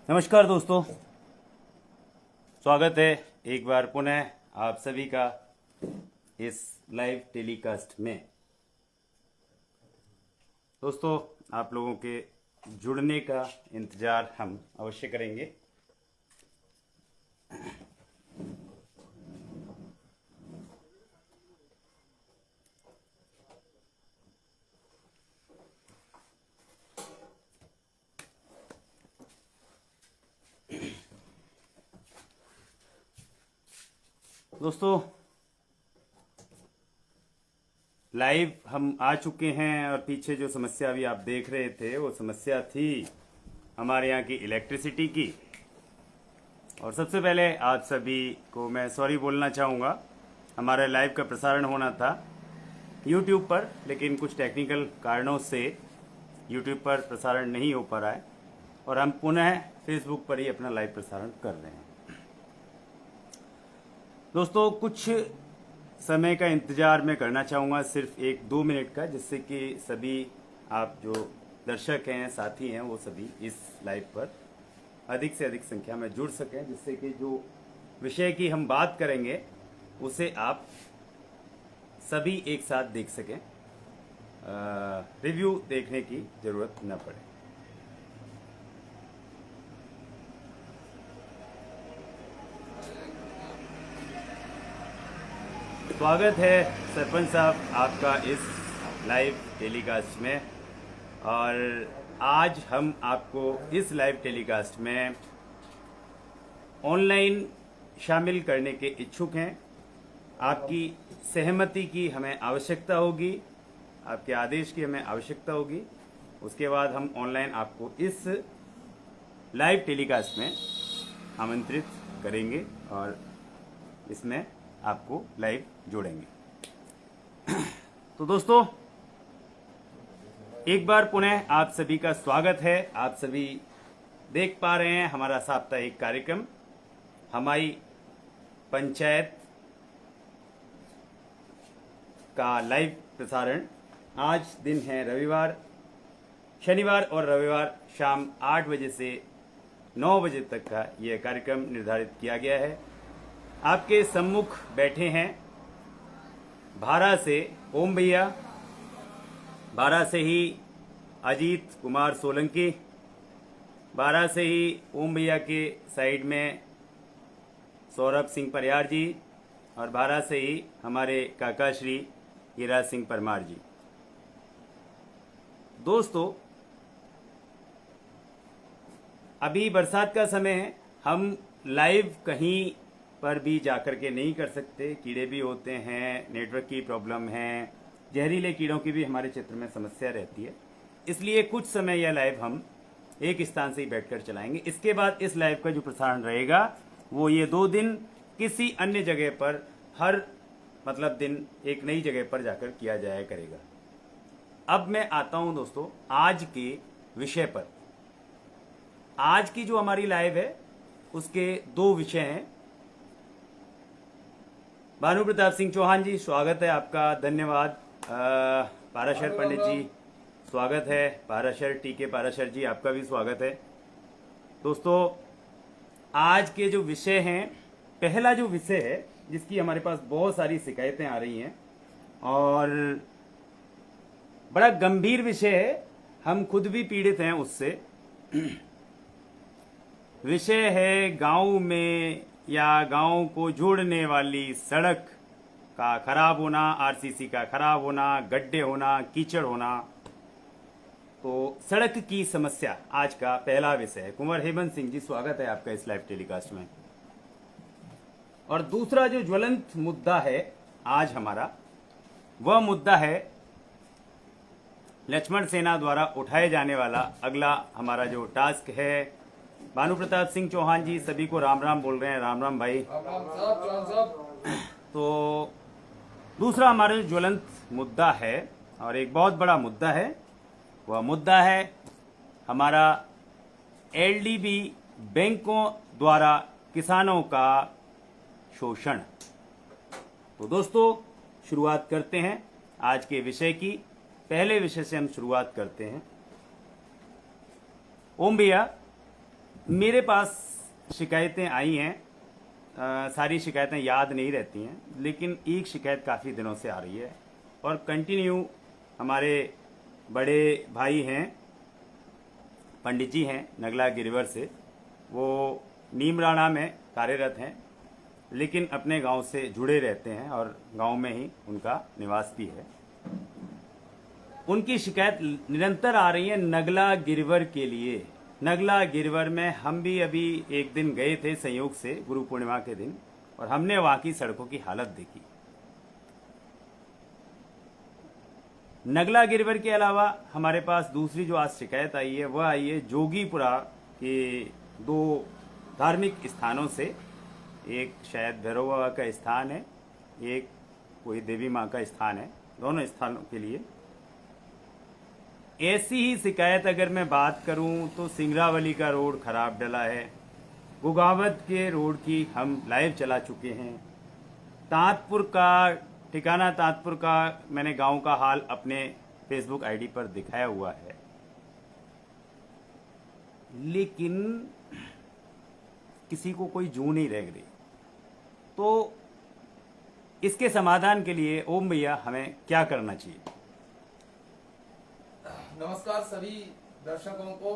नमस्कार दोस्तों, स्वागत है एक बार पुनः आप सभी का इस लाइव टेलीकास्ट में। दोस्तों, आप लोगों के जुड़ने का इंतज़ार हम अवश्य करेंगे। दोस्तों, लाइव हम आ चुके हैं और पीछे जो समस्या अभी आप देख रहे थे वो समस्या थी हमारे यहाँ की इलेक्ट्रिसिटी की। और सबसे पहले आप सभी को मैं सॉरी बोलना चाहूँगा। हमारा लाइव का प्रसारण होना था YouTube पर, लेकिन कुछ टेक्निकल कारणों से YouTube पर प्रसारण नहीं हो पा रहा है और हम पुनः Facebook पर ही अपना लाइव प्रसारण कर रहे हैं। दोस्तों, कुछ समय का इंतज़ार मैं करना चाहूँगा, सिर्फ 1-2 मिनट का, जिससे कि सभी आप जो दर्शक हैं, साथी हैं, वो सभी इस लाइव पर अधिक से अधिक संख्या में जुड़ सकें, जिससे कि जो विषय की हम बात करेंगे उसे आप सभी एक साथ देख सकें, रिव्यू देखने की ज़रूरत न पड़े। स्वागत है सरपंच साहब आपका इस लाइव टेलीकास्ट में। और आज हम आपको इस लाइव टेलीकास्ट में ऑनलाइन शामिल करने के इच्छुक हैं। आपकी सहमति की हमें आवश्यकता होगी, आपके आदेश की हमें आवश्यकता होगी। उसके बाद हम ऑनलाइन आपको इस लाइव टेलीकास्ट में आमंत्रित करेंगे और इसमें आपको लाइव जोड़ेंगे। तो दोस्तों, एक बार पुनः आप सभी का स्वागत है। आप सभी देख पा रहे हैं हमारा साप्ताहिक कार्यक्रम, हमारी पंचायत का लाइव प्रसारण। आज दिन है रविवार, शनिवार और रविवार शाम 8 बजे से 9 बजे तक का यह कार्यक्रम निर्धारित किया गया है। आपके सम्मुख बैठे हैं भारा से ओम भैया, भारा से ही अजीत कुमार सोलंकी, भारा से ही ओम भैया के साइड में सौरभ सिंह परियार जी, और भारा से ही हमारे काका श्री हीरा सिंह परमार जी। दोस्तों, अभी बरसात का समय है, हम लाइव कहीं पर भी जाकर के नहीं कर सकते। कीड़े भी होते हैं, नेटवर्क की प्रॉब्लम है, जहरीले कीड़ों की भी हमारे क्षेत्र में समस्या रहती है। इसलिए कुछ समय यह लाइव हम एक स्थान से ही बैठकर चलाएंगे। इसके बाद इस लाइव का जो प्रसारण रहेगा वो ये 2 दिन किसी अन्य जगह पर हर दिन एक नई जगह पर जाकर किया जाया करेगा। अब मैं आता हूं दोस्तों आज के विषय पर। आज की जो हमारी लाइव है उसके 2 विषय हैं। भानु प्रताप सिंह चौहान जी, स्वागत है आपका, धन्यवाद। पाराशर पंडित जी, स्वागत है। पाराशर टीके पाराशर जी, आपका भी स्वागत है। दोस्तों, आज के जो विषय हैं, पहला जो विषय है जिसकी हमारे पास बहुत सारी शिकायतें आ रही हैं और बड़ा गंभीर विषय है, हम खुद भी पीड़ित हैं उससे। विषय है गांव में या गांव को जोड़ने वाली सड़क का खराब होना, आरसीसी का खराब होना, गड्ढे होना, कीचड़ होना। तो सड़क की समस्या आज का पहला विषय है। कुंवर हेमंत सिंह जी, स्वागत है आपका इस लाइव टेलीकास्ट में। और दूसरा जो ज्वलंत मुद्दा है आज हमारा, वह मुद्दा है लक्ष्मण सेना द्वारा उठाए जाने वाला अगला हमारा जो टास्क है। भानु प्रताप सिंह चौहान जी, सभी को राम राम बोल रहे हैं। राम राम भाई। तो दूसरा हमारा जो ज्वलंत मुद्दा है और एक बहुत बड़ा मुद्दा है, वह मुद्दा है हमारा एलडीबी बैंकों द्वारा किसानों का शोषण। तो दोस्तों, शुरुआत करते हैं आज के विषय की। पहले विषय से हम शुरुआत करते हैं। ओम भैया, मेरे पास शिकायतें आई हैं। सारी शिकायतें याद नहीं रहती हैं, लेकिन एक शिकायत काफ़ी दिनों से आ रही है और कंटिन्यू हमारे बड़े भाई हैं, पंडित जी हैं नगला गिरिवर से, वो नीमराणा में कार्यरत हैं, लेकिन अपने गांव से जुड़े रहते हैं और गांव में ही उनका निवास भी है। उनकी शिकायत निरंतर आ रही है नगला गिरवर के लिए। नगला गिरवर में हम भी अभी एक दिन गए थे संयोग से, गुरु पूर्णिमा के दिन, और हमने वहां की सड़कों की हालत देखी। नगला गिरवर के अलावा हमारे पास दूसरी जो आज शिकायत आई है वह आई है जोगीपुरा के दो धार्मिक स्थानों से। एक शायद भैरव बाबा का स्थान है, एक कोई देवी माँ का स्थान है। दोनों स्थानों के लिए ऐसी ही शिकायत अगर मैं बात करूं तो सिंगरावली का रोड खराब डला है। गुगावत के रोड की हम लाइव चला चुके हैं। तांतपुर का ठिकाना, तांतपुर का मैंने गांव का हाल अपने फेसबुक आईडी पर दिखाया हुआ है, लेकिन किसी को कोई जू नहीं रह गई। तो इसके समाधान के लिए ओम भैया हमें क्या करना चाहिए? नमस्कार सभी दर्शकों को।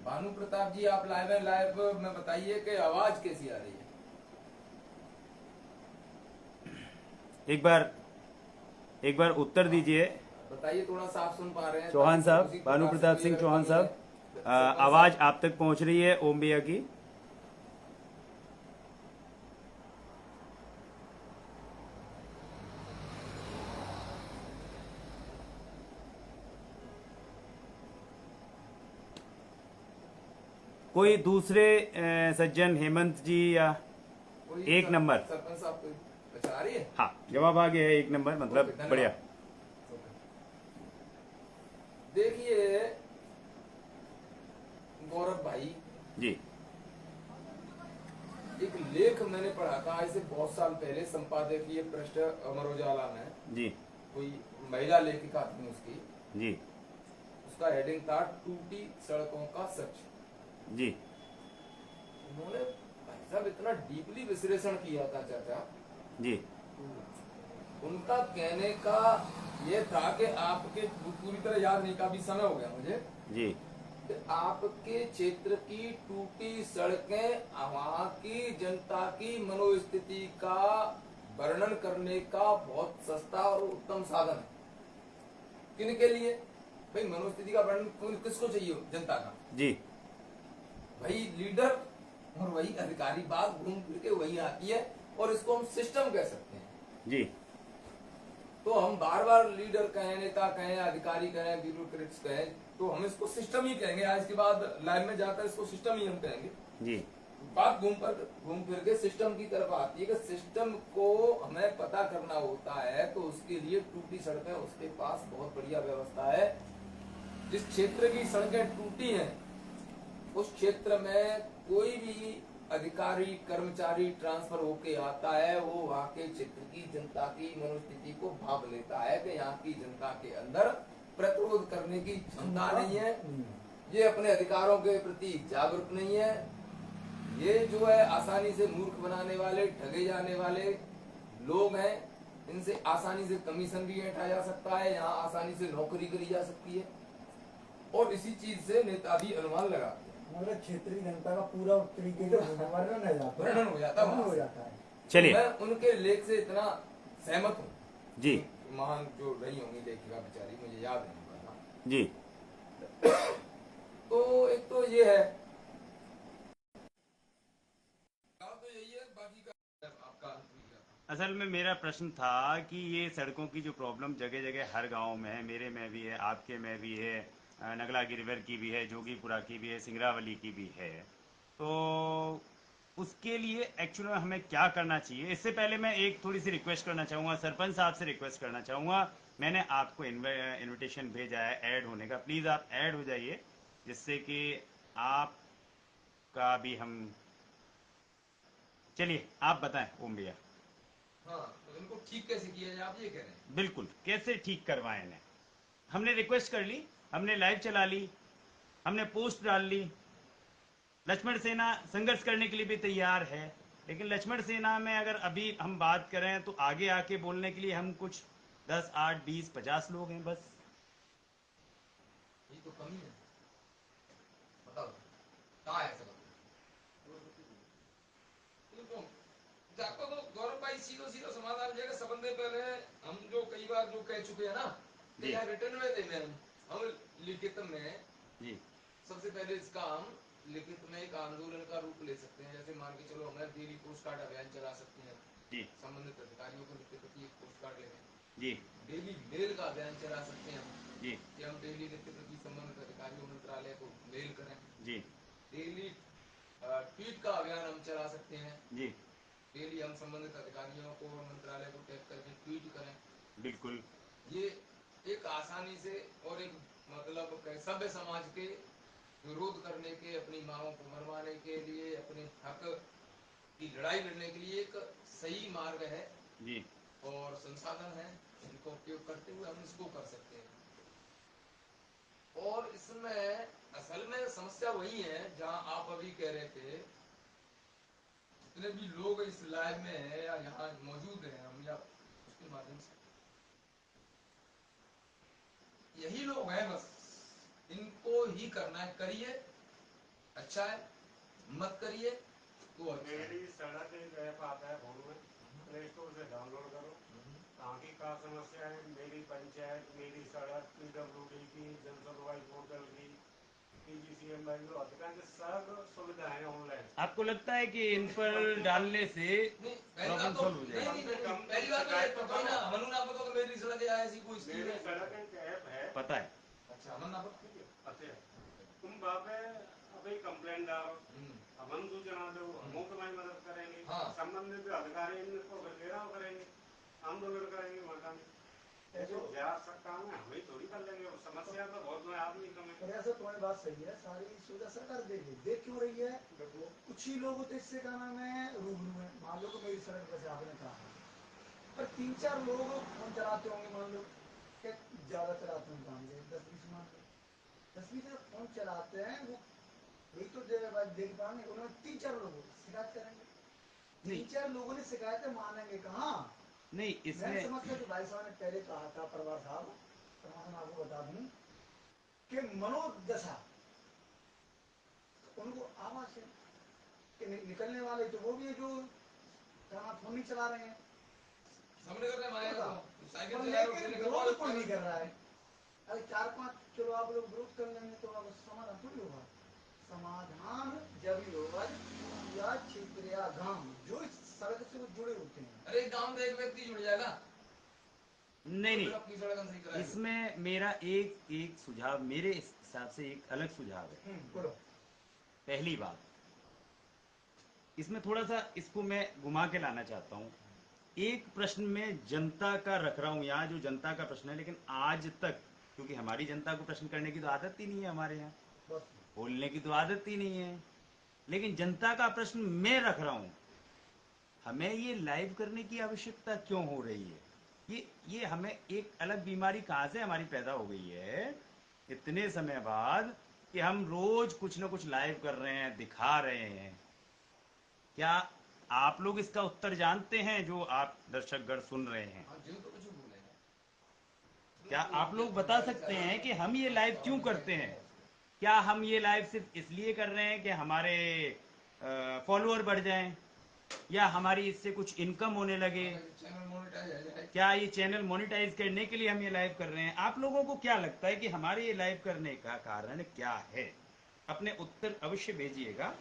भानु प्रताप जी, आप लाइव में बताइए कि आवाज कैसी आ रही है। एक बार उत्तर दीजिए। बताइए, थोड़ा साफ सुन पा रहे हैं? चौहान साहब, भानु प्रताप सिंह चौहान साहब, आवाज आप तक पहुंच रही है ओम भैया की? कोई दूसरे सज्जन, हेमंत जी या एक नंबर सरपंच साहब कोई अच्छा आ रही है? हाँ, जवाब आ गया है एक नंबर, मतलब बढ़िया। देखिए गौरव भाई जी, एक लेख मैंने पढ़ा था ऐसे बहुत साल पहले, संपादकीय पृष्ठ अमर उजाला में जी, कोई महिला लेखिका थी उसकी जी, उसका हेडिंग था टूटी सड़कों का सच जी, उन्होंने भाई साहब इतना डीपली विश्लेषण किया था चाचा जी, उनका कहने का ये था कि आपके पूरी तरह याद नहीं, काफी समय हो गया मुझे जी, कि आपके क्षेत्र की टूटी सड़कें वहाँ की जनता की मनोस्थिति का वर्णन करने का बहुत सस्ता और उत्तम साधन है। किनके लिए भाई? मनोस्थिति का वर्णन किसको चाहिए? जनता का। जी, वही लीडर और वही अधिकारी, बात घूम फिर के वही आती है और इसको हम सिस्टम कह सकते हैं। जी, तो हम बार बार लीडर कहें, नेता कहें, अधिकारी कहें, ब्यूरोक्रेट्स कहें, तो हम इसको सिस्टम ही कहेंगे। आज के बाद लाइन में जाकर इसको सिस्टम ही हम कहेंगे। जी, बात घूम फिर के सिस्टम की तरफ आती है कि सिस्टम को हमें पता करना होता है, तो उसके लिए टूटी सड़कें, उसके पास बहुत बढ़िया व्यवस्था है। जिस क्षेत्र की सड़कें टूटी हैं उस क्षेत्र में कोई भी अधिकारी कर्मचारी ट्रांसफर होके आता है, वो वहाँ के क्षेत्र की जनता की मनोस्थिति को भाप लेता है कि यहाँ की जनता के अंदर प्रतिरोध करने की क्षमता नहीं है, ये अपने अधिकारों के प्रति जागरूक नहीं है, ये जो है आसानी से मूर्ख बनाने वाले, ठगे जाने वाले लोग हैं, इनसे आसानी से कमीशन भी ऐंठा जा सकता है, यहाँ आसानी से नौकरी करी जा सकती है और इसी चीज से नेता भी अनुमान लगाते हैं। मतलब क्षेत्रीय जनता का पूरा तरीके से वर्णन हो जाता है। चलिए, मैं उनके लेख से इतना सहमत हूँ जी, महान जो रही होंगी लेखिका बेचारी, मुझे याद नहीं करना जी। तो एक तो ये है, तो यही है, बाकी का आपका असल में मेरा प्रश्न था कि ये सड़कों की जो प्रॉब्लम जगह जगह हर गांव में है, मेरे में भी है, आपके में भी है, नगला गिरवर की भी है, जोगीपुरा की भी है, सिंगरावली की भी है, तो उसके लिए एक्चुअली में हमें क्या करना चाहिए? इससे पहले मैं एक थोड़ी सी रिक्वेस्ट करना चाहूँगा, सरपंच साहब से रिक्वेस्ट करना चाहूँगा। मैंने आपको इनविटेशन भेजा है ऐड होने का, प्लीज़ आप ऐड हो जाइए, जिससे कि आपका भी हम। चलिए आप बताएं ओम भैया। हाँ, तो इनको ठीक कैसे किया जाए, आप ये कह रहे हैं? बिल्कुल, कैसे ठीक करवाएं इन्हें? हमने रिक्वेस्ट कर ली, हमने लाइव चला ली, हमने पोस्ट डाल ली। लक्ष्मण सेना संघर्ष करने के लिए भी तैयार है, लेकिन लक्ष्मण सेना में अगर अभी हम बात करें तो आगे आके बोलने के लिए हम कुछ 10, 8, 20, 50 लोग हैं बस। ये तो कमी है। बताओ कहाँ है सब? जाको तो गौरव भाई सीधो सीधो समाधान हो जाएगा। सबंधे पहले हम जो कई बार जो कह चुके हैं ना, जी। यहाँ रिटर्न में थे मैम, हम लिखित में जी सबसे पहले इसका हम लिखित में एक आंदोलन का रूप ले सकते हैं। जैसे मान के चलो हमें डेली पोस्ट कार्ड अभियान चला सकते हैं, जी संबंधित अधिकारियों को लिखते प्रति एक पोस्ट कार्ड लेंगे। जी डेली मेल का अभियान चला सकते हैं हम, जी कि हम डेली लिखते प्रति संबंधित अधिकारियों मंत्रालय को मेल करें। जी डेली ट्वीट का अभियान हम चला सकते हैं। जी डेली हम संबंधित अधिकारियों को और मंत्रालय को टैग करके ट्वीट करें। बिल्कुल। ये एक आसानी से और एक मतलब सभ्य समाज के विरोध करने के, अपनी मांगों को मनवाने के लिए, अपने हक की लड़ाई लड़ने के लिए एक सही मार्ग है जी और संसाधन है, इनको उपयोग करते हुए हम इसको कर सकते हैं। और इसमें असल में समस्या वही है जहां आप अभी कह रहे थे, जितने भी लोग इस लाइव में है या यहाँ मौजूद हैं हम या उसके माध्यम से, यही लोग हैं बस, इनको ही करना है। करिए अच्छा है, मत करिए तो अच्छा है। मेरी सड़क एक ऐप आता है फोन में, प्ले स्टोर से डाउनलोड करो। कहाँ की क्या समस्या है, मेरी पंचायत, मेरी सड़क, PWD की, जन सुनवाई पोर्टल की, PGCM जो अधिकांश सब सुविधाएं ऑनलाइन। आपको लगता है कि इन पर डालने से नहीं, पहली प्रॉब्लम बात तो सॉल्व हो नहीं, जाएगी? नहीं, नहीं, पहली बात तो ये पता ही ना, हमन ना पता तो मेरी सड़क है ऐसी कोई स्कीम मेरी है। सड़क एक ऐप है। पता है। अच्छा, हमन ना पता। अच्छा, तुम बापे अभी कंप्लेंट डालो, हम सूचना दो, हम तुम्हारी मदद करेंगे। हाँ। संबंधित अधिकारी इनको घेराव करेंगे, आंदोलन करेंगे, मैदान ऐसे काम है, हमें थोड़ी कर लेंगे। समस्या तो बहुत में आदमी कम है। और ऐसा तुम्हारी बात सही है, सारी सुविधा सरकार देगी, दे क्यों रही है? कुछ ही लोग तो इससे क्या नाम है रूबरू है। मान लो कि मेरी सड़क जैसे आपने कहा, पर 3-4 लोग फोन चलाते होंगे, मान लो कि ज्यादा चलाते होंगे, मान लो 10-20 मान लो 10-20 फोन चलाते हैं, वो वही तो देख पाएंगे, उन्होंने 3-4 लोग शिकायत करेंगे। नहीं। 3-4 लोगों ने शिकायत मानेंगे कहाँ? नहीं, मैं इसमें समझता जो भाई साहब ने पहले कहा था, परवार साहब, मैं आपको बता दूं कि मनोदशा उनको आवाज है कि निकलने वाले तो वो भी है जो फोन नहीं चला रहे हैं, हमने कर रहे हैं माया को, साइकिल और चला रहे हो, लेकिन उसने विरोध कोई कहा, नहीं कर रहा है। अरे 4-5 चलो आप लोग विरोध कर लेंगे तो अब समाधान थोड़ी होगा। समाधान जब ही होगा पूरा क्षेत्र या गांव जो इस सड़क से वो जुड़े होते हैं। अरे गांव में एक व्यक्ति जुड़ जाएगा, नहीं फिर नहीं, अपनी सड़क हम सही कराएंगे। इसमें मेरा एक एक सुझाव, मेरे हिसाब से एक अलग सुझाव है। बोलो। पहली बात, इसमें थोड़ा सा इसको मैं घुमा के लाना चाहता हूँ। एक प्रश्न में जनता का रख रहा हूँ यहाँ, जो जनता का प्रश्न है, लेकिन आज तक, क्योंकि हमारी जनता को प्रश्न करने की तो आदत ही नहीं है हमारे यहाँ, बस बोलने की तो आदत ही नहीं है, लेकिन जनता का प्रश्न मैं रख रहा हूँ। हमें ये लाइव करने की आवश्यकता क्यों हो रही है? ये हमें एक अलग बीमारी कहाँ से हमारी पैदा हो गई है इतने समय बाद, कि हम रोज कुछ ना कुछ लाइव कर रहे हैं, दिखा रहे हैं। क्या आप लोग इसका उत्तर जानते हैं, जो आप दर्शकगण सुन रहे हैं? हाँ, जिनको कुछ बोलेंगे। क्या आप लोग बता सकते हैं कि हम ये लाइव क्यों करते हैं? क्या हम ये लाइव सिर्फ इसलिए कर रहे हैं कि हमारे फॉलोअर बढ़ जाएं, या हमारी इससे कुछ इनकम होने लगे? चैनल मोनेटाइज है जाए। क्या ये चैनल मोनेटाइज करने के लिए हम ये लाइव कर रहे हैं? आप लोगों को क्या लगता है कि हमारे ये लाइव करने का कारण क्या है? अपने उत्तर अवश्य भेजिएगा,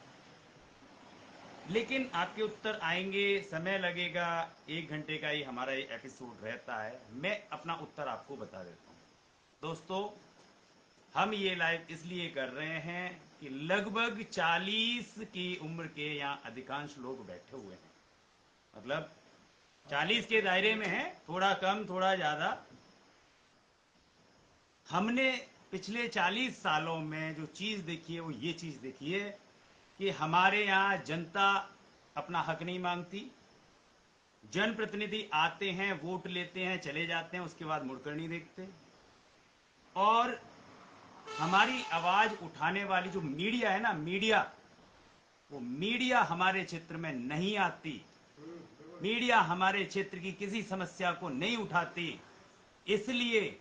लेकिन आपके उत्तर आएंगे, समय लगेगा, 1 घंटे का ही हमारा ये एपिसोड रहता है। मैं अपना उत्तर आपको बता देता हूँ। दोस्तों, हम ये लाइव इसलिए कर रहे हैं कि लगभग 40 की उम्र के यहाँ अधिकांश लोग बैठे हुए हैं, मतलब 40 के दायरे में है, थोड़ा कम थोड़ा ज्यादा। हमने पिछले 40 सालों में जो चीज देखी है वो ये चीज देखी है कि हमारे यहाँ जनता अपना हक नहीं मांगती, जनप्रतिनिधि आते हैं, वोट लेते हैं, चले जाते हैं, उसके बाद मुड़कर नहीं देखते, और हमारी आवाज उठाने वाली जो मीडिया है ना, मीडिया, वो मीडिया हमारे क्षेत्र में नहीं आती। मीडिया हमारे क्षेत्र की किसी समस्या को नहीं उठाती, इसलिए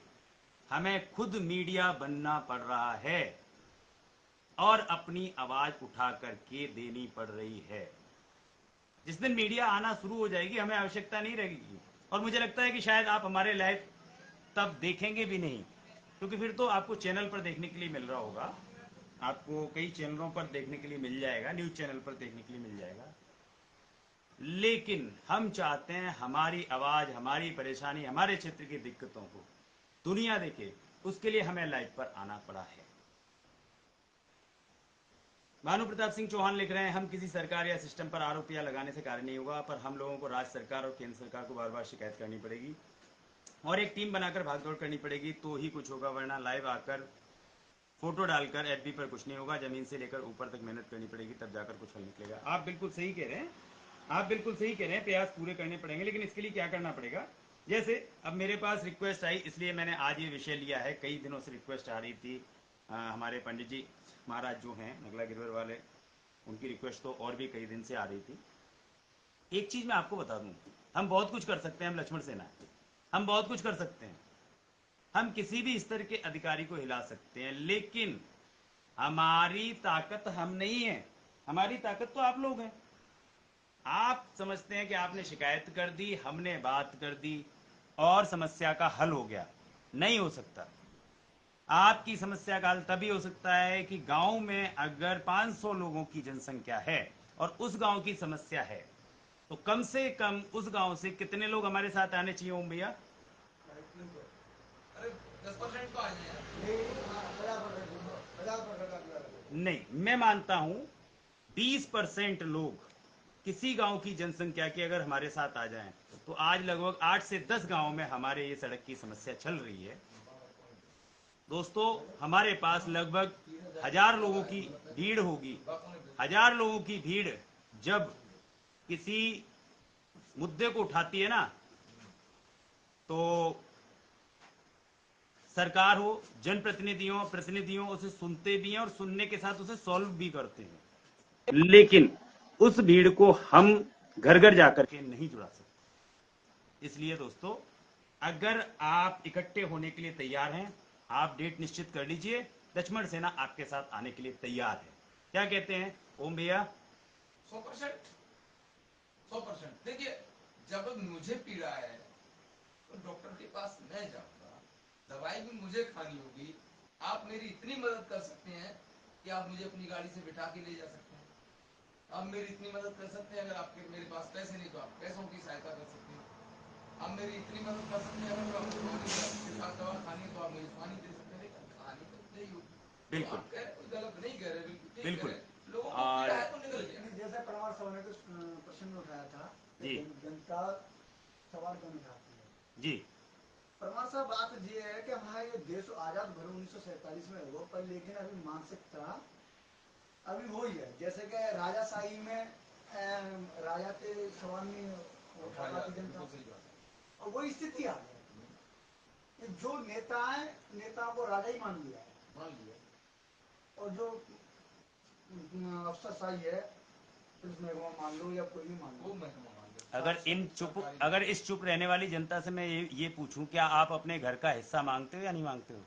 हमें खुद मीडिया बनना पड़ रहा है और अपनी आवाज उठा करके देनी पड़ रही है। जिस दिन मीडिया आना शुरू हो जाएगी, हमें आवश्यकता नहीं रहेगी, और मुझे लगता है कि शायद आप हमारे लाइव तब देखेंगे भी नहीं, क्योंकि फिर तो आपको चैनल पर देखने के लिए मिल रहा होगा, आपको कई चैनलों पर देखने के लिए मिल जाएगा, न्यूज चैनल पर देखने के लिए मिल जाएगा। लेकिन हम चाहते हैं हमारी आवाज, हमारी परेशानी, हमारे क्षेत्र की दिक्कतों को दुनिया देखे, उसके लिए हमें लाइव पर आना पड़ा है। भानु प्रताप सिंह चौहान लिख रहे हैं, हम किसी सरकार या सिस्टम पर आरोप या लगाने से कार्य नहीं होगा, पर हम लोगों को राज्य सरकार और केंद्र सरकार को बार बार शिकायत करनी पड़ेगी और एक टीम बनाकर भागदौड़ करनी पड़ेगी, तो ही कुछ होगा, वरना लाइव आकर फोटो डालकर एफबी पर कुछ नहीं होगा। जमीन से लेकर ऊपर तक मेहनत करनी पड़ेगी, तब जाकर कुछ हल निकलेगा। आप बिल्कुल सही कह रहे हैं, आप बिल्कुल सही कह रहे हैं, प्रयास पूरे करने पड़ेंगे, लेकिन इसके लिए क्या करना पड़ेगा? जैसे अब मेरे पास रिक्वेस्ट आई, इसलिए मैंने आज ये विषय लिया है। कई दिनों से रिक्वेस्ट आ रही थी, हमारे पंडित जी महाराज जो हैं नगला गिरवर वाले, उनकी रिक्वेस्ट तो और भी कई दिन से आ रही थी। एक चीज मैं आपको बता दूं, हम बहुत कुछ कर सकते हैं, हम लक्ष्मण सेना, हम बहुत कुछ कर सकते हैं, हम किसी भी स्तर के अधिकारी को हिला सकते हैं, लेकिन हमारी ताकत हम नहीं है, हमारी ताकत तो आप लोग हैं। आप समझते हैं कि आपने शिकायत कर दी, हमने बात कर दी और समस्या का हल हो गया, नहीं हो सकता। आपकी समस्या का हल तभी हो सकता है कि गांव में अगर 500 लोगों की जनसंख्या है और उस गांव की समस्या है, तो कम से कम उस गांव से कितने लोग हमारे साथ आने चाहिए ओम भैया? अरे 10% तो आ जाए। नहीं, मैं मानता हूं 20% लोग किसी गांव की जनसंख्या के अगर हमारे साथ आ जाएं, तो आज लगभग 8 से 10 गांव में हमारे ये सड़क की समस्या चल रही है। दोस्तों, हमारे पास लगभग 1000 लोगों की भीड़ होगी। 1000 लोगों की भीड़ जब किसी मुद्दे को उठाती है ना, तो सरकार हो, जनप्रतिनिधियों, प्रतिनिधियों उसे सुनते भी हैं और सुनने के साथ उसे सॉल्व भी करते हैं, लेकिन उस भीड़ को हम घर घर जाकर के नहीं जुड़ा सकते। इसलिए दोस्तों, अगर आप इकट्ठे होने के लिए तैयार हैं, आप डेट निश्चित कर लीजिए, लक्ष्मण सेना आपके साथ आने के लिए तैयार है। क्या कहते हैं ओम भैया? 100%। देखिए, जब मुझे पीड़ा है तो डॉक्टर के पास मैं जाऊंगा, दवाई भी मुझे खानी होगी। आप मेरी इतनी मदद कर सकते हैं कि आप मुझे अपनी गाड़ी से बिठा के ले जा सकते हैं। आप मेरी इतनी मदद कर सकते हैं, अगर आपके मेरे पास पैसे नहीं तो आप पैसों की सहायता कर सकते हैं। आप मेरी इतनी मदद कर सकते हैं, अगर आपको दवा खानी है तो आप मुझे पानी दे सकते हैं। खानी तो नहीं होगी, बिल्कुल, आप कह रहे कोई गलत नहीं कह रहे, बिल्कुल ठीक कह बिल्कुल। रहे। लोगों को पीड़ा है तो निकल गया। जैसे परमार साहब ने कुछ प्रश्न उठाया था, जी। जनता सवाल क्यों उठाती है? जी, परमार साहब, बात ये है कि हमारा ये देश आजाद भले 1947 में हुआ, पर लेकिन अभी मानसिकता अभी वही है, जैसे कि राजाशाही में राजा के सवाल में उठाती जनता, और वही स्थिति आ गई। जो नेताओं को राजा ही मान लिया है, और जो अफसरशाही है, पुलिस महकमा मान लो या कोई भी मान लो, अगर इस चुप रहने वाली जनता से मैं ये पूछूं, क्या आप अपने घर का हिस्सा मांगते हो या नहीं मांगते हो?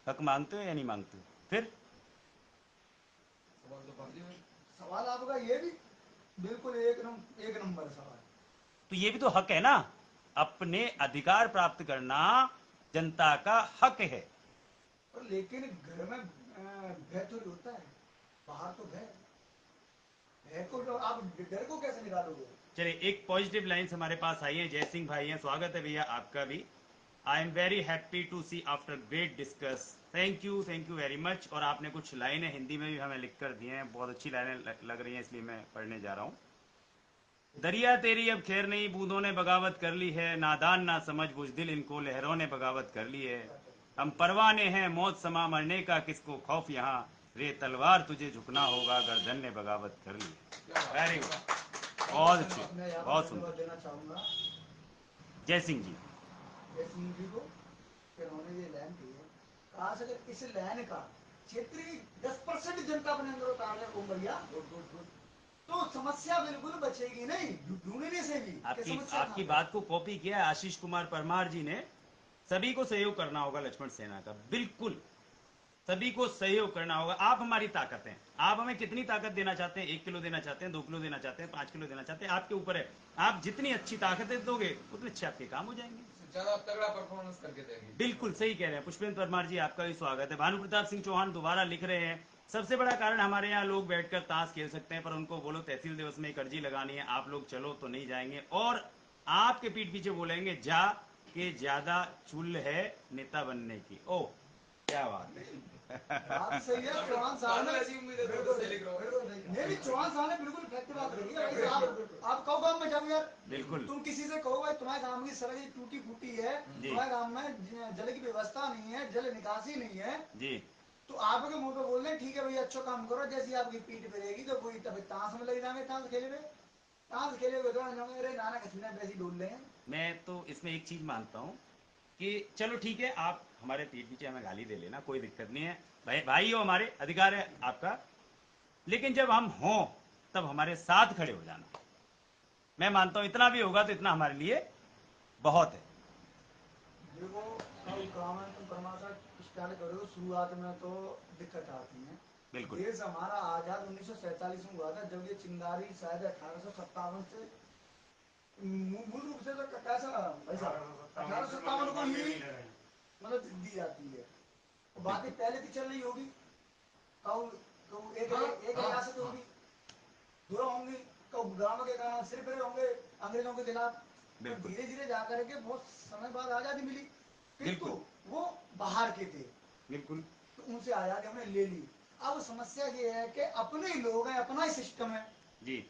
हक मांगते हो या नहीं मांगते हो? फिर सवाल आपका ये भी बिल्कुल एक नंबर सवाल। तो ये भी तो हक है ना, अपने अधिकार प्राप्त करना जनता का हक है। और लेकिन घर में भय तो होता है, बाहर तो भय को तो आप डर को कैसे निकालोगे? चलिए, एक पॉजिटिव लाइन्स हमारे पास आई है, जय सिंह भाई हैं, स्वागत है भैया आपका भी। I am very happy to see after great discuss, thank you very much. और आपने कुछ लाइनें हिंदी में भी हमें लिख कर दी हैं, बहुत अच्छी लाइनें लग रही हैं, इसलिए मैं पढ़ने जा रहा हूँ। दरिया तेरी अब खैर नहीं, बूंदों ने बगावत कर ली है, नादान ना समझ बुज़दिल इनको लहरों ने बगावत कर ली है। हम परवाने हैं मौत समा मरने का, किसको खौफ यहाँ, रे तलवार तुझे झुकना होगा, गर्दन ने बगावत कर ली है। वेरी गुड, बहुत अच्छी, बहुत सुंदर। देना चाहूंगा जय सिंह जी को, इन्होंने ये लाइन दी है, कहा से इस लाइन का क्षेत्रीय 10% जनता अपने अंदर उतार ले ओम भैया, तो समस्या बिल्कुल बचेगी नहीं, ढूंढने से भी कि आपकी समस्या आपकी कहाँ बात को कॉपी किया है आशीष कुमार परमार जी ने। सभी को सहयोग करना होगा लक्ष्मण सेना का, बिल्कुल सभी को सहयोग करना होगा। आप हमारी ताकत हैं, आप हमें कितनी ताकत देना चाहते हैं, 1 किलो देना चाहते हैं, 2 किलो देना चाहते हैं, 5 किलो देना चाहते हैं, आपके ऊपर है। आप जितनी अच्छी ताकतें दोगे उतने अच्छे आपके काम हो जाएंगे। ज्यादा तगड़ा परफॉर्मेंस करके देंगे। बिल्कुल सही कह रहे हैं पुष्पेंद्र परमार जी, आपका भी स्वागत है। भानु प्रताप सिंह चौहान दोबारा लिख रहे हैं, सबसे बड़ा कारण हमारे यहाँ लोग बैठकर ताश खेल सकते हैं, पर उनको बोलो तहसील दिवस में एक अर्जी लगानी है, आप लोग चलो तो नहीं जाएंगे, और आपके पीठ पीछे बोलेंगे जा के ज्यादा चुल है नेता बनने की। ओह क्या बात है। बात सही है। चौहान साहब ने ऐसी उम्मीद है तो से लिख रहा हूँ। नहीं भी चौहान साहब ने बिल्कुल फैक्ट बात कही है भाई। आप कहो गांव में जाओ यार, बिल्कुल तुम किसी से कहो भाई तुम्हारे गांव की सड़क टूटी फूटी है, जी। तुम्हारे गांव में जल की व्यवस्था नहीं है, जल निकासी नहीं है, जी तो आपके मुंह पे बोल रहे ठीक है भैया अच्छा काम करो, जैसी आपकी पीठ पे रहेगी तो कोई तब ताश में लग जाएंगे, ताश खेले हुए, ताश खेले हुए तो अरे नाना कचना पैसे डोल रहे हैं। मैं तो इसमें एक चीज मानता हूँ कि चलो ठीक है, आप हमारे पीठ पीछे हमें गाली दे लेना, कोई दिक्कत नहीं है, भाई हो, हमारे अधिकार है आपका, लेकिन जब हम हों तब हमारे साथ खड़े हो जाना। मैं मानता हूं इतना भी होगा तो इतना हमारे लिए बहुत है। देखो अब काम है, तुम परमाशा स्टार्ट करो, शुरुआत में तो दिक्कत आती है। बिल्कुल देश हमारा आजाद 1947 में हुआ था, जब ये चिंगारी शायद 1857 से मूल रूप से तो कैसा भाई साहब 1857 को ही मतलब दी जाती है, और बाकी पहले की चल रही होगी, एक रियासत होगी, दो होंगी, गाँव के गाँव सिर्फ होंगे अंग्रेजों के खिलाफ, तो धीरे धीरे जाकर के बहुत समय बाद आजादी मिली, किंतु वो बाहर के थे, बिल्कुल तो उनसे आजादी हमने ले ली। अब समस्या ये है कि अपने ही लोग हैं, अपना ही सिस्टम है, जी।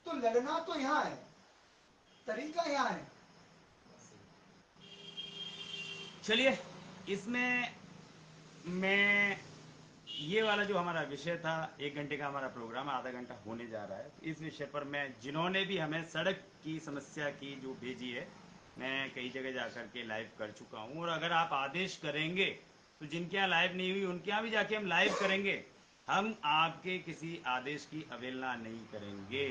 तो लड़ना तो यहाँ है, तरीका यहाँ है। चलिए इसमें मैं ये वाला जो हमारा विषय था, 1 घंटे का हमारा प्रोग्राम आधा घंटा होने जा रहा है, इस विषय पर मैं जिन्होंने भी हमें सड़क की समस्या की जो भेजी है, मैं कई जगह जाकर के लाइव कर चुका हूँ, और अगर आप आदेश करेंगे तो जिनके यहाँ लाइव नहीं हुई उनके यहाँ भी जाके हम लाइव करेंगे। हम आपके किसी आदेश की अवहेलना नहीं करेंगे,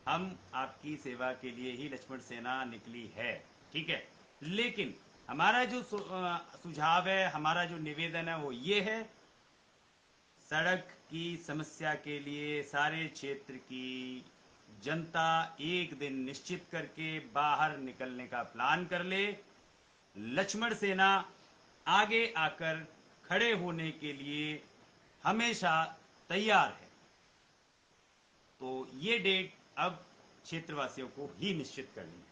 हम आपकी सेवा के लिए ही लक्ष्मण सेना निकली है, ठीक है। लेकिन हमारा जो सुझाव है, हमारा जो निवेदन है वो ये है, सड़क की समस्या के लिए सारे क्षेत्र की जनता एक दिन निश्चित करके बाहर निकलने का प्लान कर ले। लक्ष्मण सेना आगे आकर खड़े होने के लिए हमेशा तैयार है। तो ये डेट अब क्षेत्रवासियों को ही निश्चित करनी है।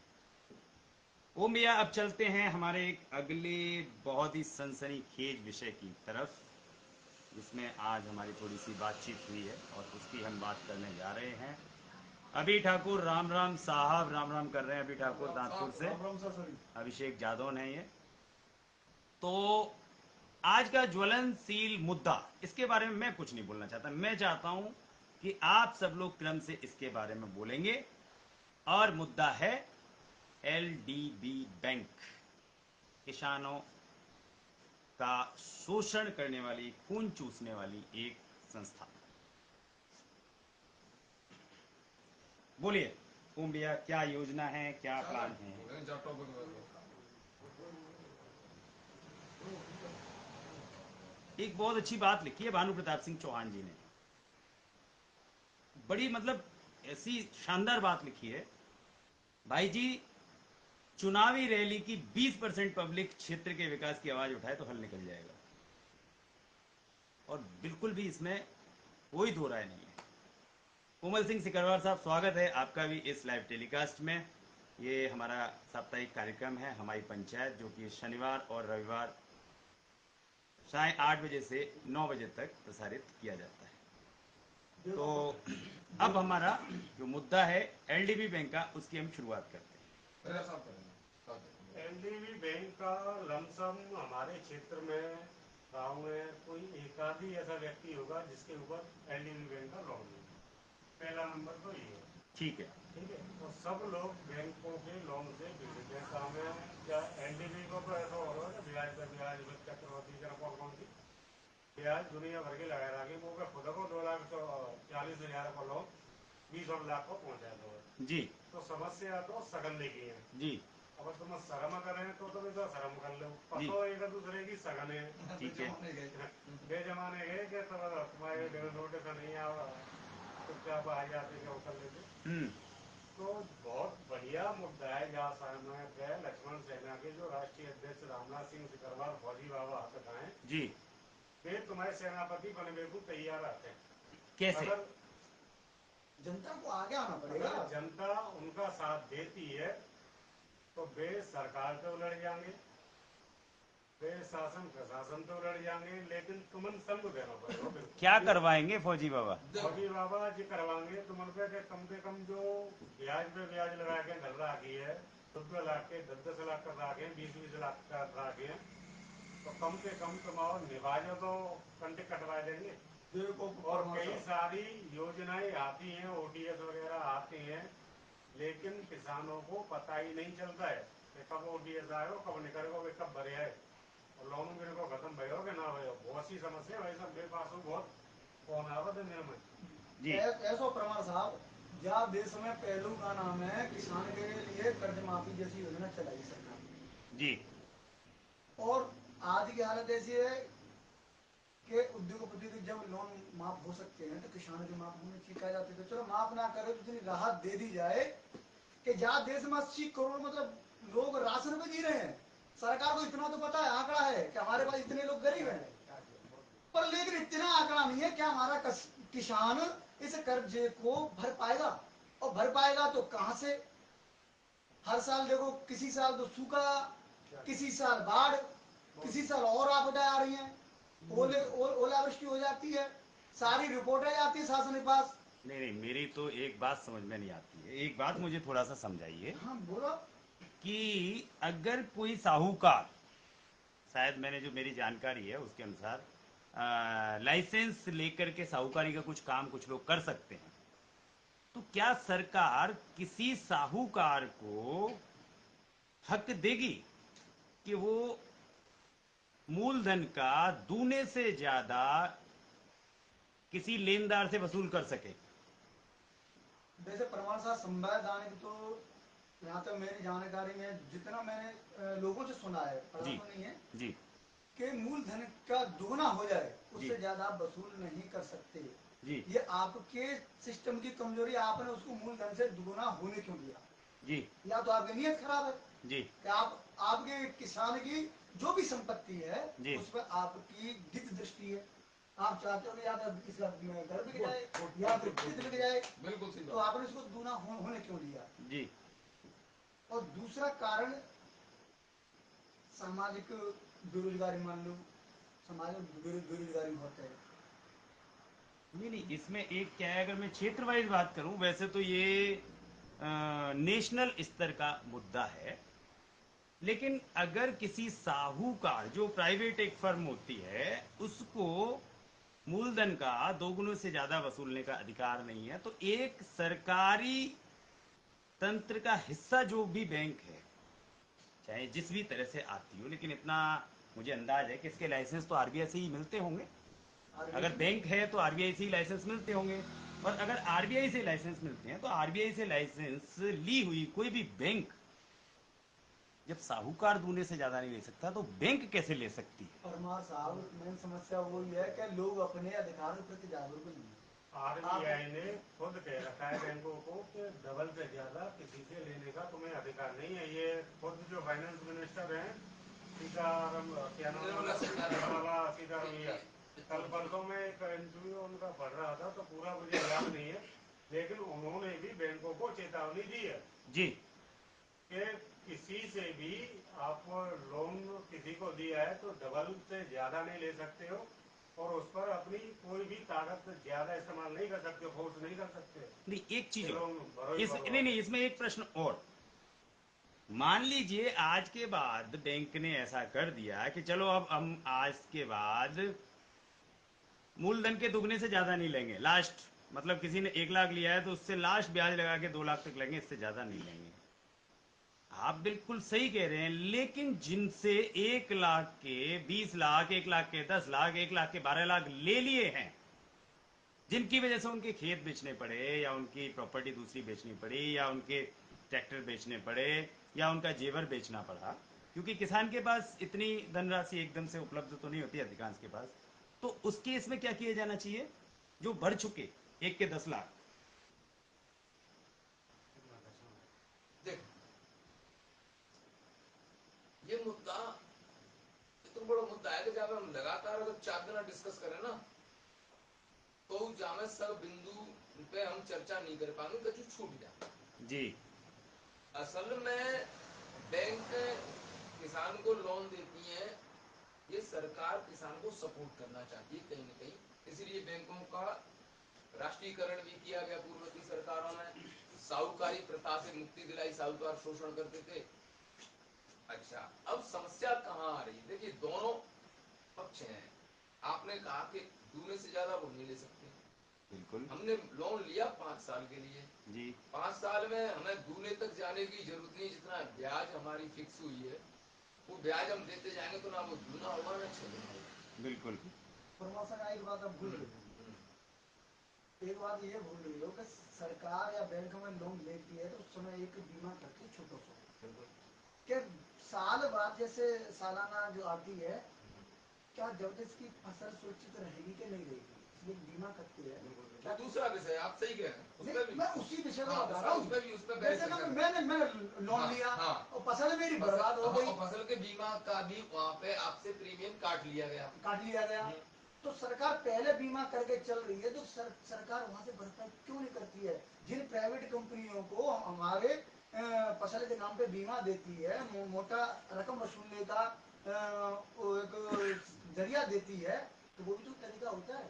ओम भैया अब चलते हैं हमारे एक अगले बहुत ही सनसनीखेज विषय की तरफ, जिसमें आज हमारी थोड़ी सी बातचीत हुई है और उसकी हम बात करने जा रहे हैं। अभी ठाकुर राम राम साहब, राम राम कर रहे हैं अभी ठाकुर दांतपुर से, अभिषेक जादौन है ये। तो आज का ज्वलनशील मुद्दा, इसके बारे में मैं कुछ नहीं बोलना चाहता, मैं चाहता हूं कि आप सब लोग क्रम से इसके बारे में बोलेंगे, और मुद्दा है एलडीबी बैंक, किसानों का शोषण करने वाली, खून चूसने वाली एक संस्था। बोलिए ओम भैया, क्या योजना है, क्या प्लान है? एक बहुत अच्छी बात लिखी है भानु प्रताप सिंह चौहान जी ने, बड़ी मतलब ऐसी शानदार बात लिखी है। भाई जी, चुनावी रैली की 20% पब्लिक क्षेत्र के विकास की आवाज उठाए तो हल निकल जाएगा, और बिल्कुल भी इसमें कोई दो राय नहीं है। कोमल सिंह सिकरवार साहब, स्वागत है आपका भी इस लाइव टेलीकास्ट में। ये हमारा साप्ताहिक कार्यक्रम है हमारी पंचायत, जो कि शनिवार और रविवार साढ़े 8 बजे से 9 बजे तक प्रसारित किया जाता है। तो अब हमारा जो मुद्दा है एलडीबी बैंक का, उसकी हम शुरुआत करते हैं। एलडीबी बैंक का लमसम हमारे क्षेत्र में, गांव में कोई एक आधी ऐसा व्यक्ति होगा जिसके ऊपर एलडीबी बैंक का लोन है। पहला नंबर तो ये है, ठीक है। ठीक है। तो सब लोग बैंकों के लोन से बेसिक है काम है, या एलडीबी को तो ऐसा होगा कि ब्याज पर ब्याज चक्रवृद्धि कौन कौन सी ब्याज दुनिया भर के लगा रहा कि वो खुद को 2,40,000 को लोन 20 लाख को पहुंचा दो। जी तो समस्या तो सगन देखी है। जी अब तुम शर्म करें तो तुम इधर शर्म कर लो, जी। पतो एक दूसरे की सगन है। ठीक है। बेजमाने गए कि तुम्हारे नोटिस नहीं आवा, चुपचाप आ जाते क्या कर लेते। तो बहुत बढ़िया मुद्दा है जहाँ सहमत है लक्ष्मण सेना के जो राष्ट्रीय अध्यक्ष रामनाथ सिंह सिकरवार फौजी बाबा हाथ खाए जी। वे तुम्हारे सेनापति बनने को तैयार आते हैं। कैसे? अगर जनता को आगे आना पड़ेगा। अगर जनता उनका साथ देती है तो वे सरकार तो लड़ जाएंगे, वे शासन प्रशासन तो लड़ जाएंगे, लेकिन तुमन संग देना पड़ेगा। क्या करवाएंगे फौजी बाबा? फौजी बाबा जी करवाएंगे तुमन पे के कम से कम जो ब्याज पे ब्याज लगा के घर रखी है 2 लाख के 10 लाख कर रखे 20 लाख कर रखे, तो कम से कम तुम्हारा निभाजो तो कंटे कटवा देंगे। और कई सारी योजनाएं आती हैं, ओटीएस वगैरह आती हैं, लेकिन किसानों को पता ही नहीं चलता है कि कब ओटीएस आएगा, कब निकलेगा, वे कब भरे आए और लोन मेरे को खत्म भयो कि ना भयो। बहुत सी समस्या वैसा मेरे पास बहुत फोन आवा था मेरे में जी। ऐसो प्रमाण साहब, जहाँ देश में पहलू का नाम है किसान के लिए कर्ज माफी जैसी योजना चलाई सरकार जी। और आज की हालत ऐसी है कि उद्योगपति के जब लोन माफ हो सकते हैं तो किसानों के माफ होने की कहा जाती है। तो चलो माफ ना करे तो इतनी राहत दे दी जाए कि जहाँ देश में 80 करोड़ मतलब लोग राशन पे जी रहे हैं, सरकार को इतना तो पता है, आंकड़ा है कि हमारे पास इतने लोग गरीब हैं, पर लेकिन इतना आंकड़ा नहीं है कि हमारा किसान इस कर्जे को भर पाएगा, और भर पाएगा तो कहां से। हर साल देखो, किसी साल तो सूखा, किसी साल बाढ़, किसी साल और आपदाएं आ रही हैं, ओलावृष्टि हो जाती है, सारी रिपोर्टें आती है शासन के पास। नहीं नहीं, मेरी तो एक बात समझ में नहीं आती है। एक बात मुझे थोड़ा सा समझाइए हाँ बोलो। कि अगर कोई साहूकार, शायद मैंने जो मेरी जानकारी है उसके अनुसार लाइसेंस लेकर के साहूकारी का कुछ काम कुछ लोग कर सकते हैं, तो क्या सरकार किसी साहूकार को हक देगी कि वो मूलधन का दूने से ज्यादा किसी लेनदार से वसूल कर सके? वैसे प्रमाण साहब संवैधानिक तो यहाँ तक मेरी जानकारी में जितना मैंने लोगों से सुना है, पता जी तो नहीं है जी कि मूलधन का दुगना हो जाए जी। उससे ज्यादा आप वसूल नहीं कर सकते। जी ये आपके सिस्टम की कमजोरी, आपने उसको मूलधन से दुगना होने क्यों दिया? जी या तो आपकी नीयत खराब है जी कि आप आपके किसान की जो भी संपत्ति है जी। उस पर आपकी दिव्य दृष्टि है, आप चाहते हो कि या तो इसका घर बिक जाए या फिर चित बिक जाए, बिल्कुल सही तो बात। आपने इसको दुगना होने क्यों दिया? जी। और दूसरा कारण सामाजिक बेरोजगारी, मान लो समाज में बेरोजगारी बहुत है। नहीं नहीं, इसमें एक क्या है, अगर मैं क्षेत्र वाइज बात करूं, वैसे तो ये नेशनल स्तर का मुद्दा है, लेकिन अगर किसी साहूकार, जो प्राइवेट एक फर्म होती है, उसको मूलधन का दोगुने से ज्यादा वसूलने का अधिकार नहीं है, तो एक सरकारी तंत्र का हिस्सा जो भी बैंक है, चाहे जिस भी तरह से आती हो, लेकिन इतना मुझे अंदाज है कि इसके लाइसेंस तो आरबीआई से ही मिलते होंगे। अगर बैंक है तो आरबीआई से ही लाइसेंस मिलते होंगे, और अगर आरबीआई से लाइसेंस मिलते हैं तो आरबीआई से लाइसेंस ली हुई कोई भी बैंक जब साहूकार दूने से ज्यादा नहीं ले सकता, तो बैंक कैसे ले सकती है? परमार साहब, मेन समस्या वो ही है कि लोग अपने अधिकार के प्रति जागरूक नहीं है। आरबीआई ने खुद कह रखा है बैंकों को कि डबल से ज्यादा किसी से लेने का तुम्हें अधिकार नहीं है। ये खुद जो फाइनेंस मिनिस्टर हैं सीताराम, क्या नाम है, निर्मला सीतारामैया, कल परसों में एक इंटरव्यू उनका पढ़ रहा था तो पूरा मुझे याद नहीं है, लेकिन उन्होंने भी बैंकों को चेतावनी दी है जी कि किसी से भी आप लोन किसी को दिया है तो डबल से ज्यादा नहीं ले सकते हो, और उस पर अपनी कोई भी ताकत ज्यादा इस्तेमाल नहीं कर सकते, फोर्स नहीं कर सकते। नहीं, एक चीज और, भरोसे नहीं नहीं, इसमें एक प्रश्न और। मान लीजिए आज के बाद बैंक ने ऐसा कर दिया कि चलो अब हम आज के बाद मूलधन के दुगने से ज्यादा नहीं लेंगे, लास्ट, मतलब किसी ने 1 लाख लिया है तो उससे लास्ट ब्याज लगा के 2 लाख तक लेंगे, इससे ज्यादा नहीं लेंगे। आप बिल्कुल सही कह रहे हैं, लेकिन जिनसे 1 लाख के 20 लाख, 1 लाख के 10 लाख, 1 लाख के 12 लाख ले लिए हैं, जिनकी वजह से उनके खेत बेचने पड़े, या उनकी प्रॉपर्टी दूसरी बेचनी पड़ी, या उनके ट्रैक्टर बेचने पड़े, या उनका जेवर बेचना पड़ा, क्योंकि किसान के पास इतनी धनराशि एकदम से उपलब्ध तो नहीं होती अधिकांश के पास। तो उस केस में क्या किया जाना चाहिए? जो बढ़ चुके 1 के 10 लाख। देख, ये मुद्दा इतना बड़ा मुद्दा है कि जब हम लगातार अगर 4 दिन डिस्कस करें ना, तो जामे सब बिंदु पे हम चर्चा नहीं कर पाएंगे, कुछ छूट जाए। जी। असल में बैंक किसान को लोन देती है, ये सरकार किसान को सपोर्ट करना चाहती है कहीं न कहीं, इसलिए बैंकों का राष्ट्रीयकरण भी किया गया पूर्ववर्ती सरकारों में। साहूकारी प्रथा से मुक्ति दिलाई, साहूकार शोषण करते थे। अच्छा, अब समस्या कहाँ आ रही है? देखिए, दोनों पक्ष हैं। आपने कहा कि दूने से ज्यादा वो नहीं ले सकते। बिल्कुल। हमने लोन लिया 5 साल के लिए जी। 5 साल में हमें दूने तक जाने की जरूरत नहीं, जितना ब्याज हमारी फिक्स हुई है वो ब्याज हम देते जाएंगे, तो ना वो दूना होगा ना 6 गुना होगा। बिल्कुल। प्रमोशन का एक बात अब भूल गई, एक बात ये भूल गई हो कि सरकार या बैंक में लोन लेती है तो उस समय एक बीमा करती है छोटा सा, कि साल बाद जैसे सालाना जो आती है, क्या जब तक इसकी फसल सुरक्षित रहेगी कि नहीं रहेगी, इसलिए बीमा करती है। क्या दूसरा विषय, आप सही कह रहे हैं, उसमें भी मैं उसी विषय में हाँ, बता रहा हूँ। उसमें भी उसमें जैसे बहस कि है। मैंने लोन हाँ, लिया हाँ। और फसल मेरी बर्बाद हो हाँ, गई, और फसल के बीमा का भी वहाँ पे आपसे प्रीमियम काट लिया गया। काट लिया गया, तो सरकार पहले बीमा करके चल रही है, तो सरकार वहां से भरपाई क्यों नहीं करती है? जिन प्राइवेट कंपनियों को हमारे फसल के नाम पे बीमा देती है, मोटा रकम वसूलने का एक जरिया देती है, तो वो भी तो तरीका होता है।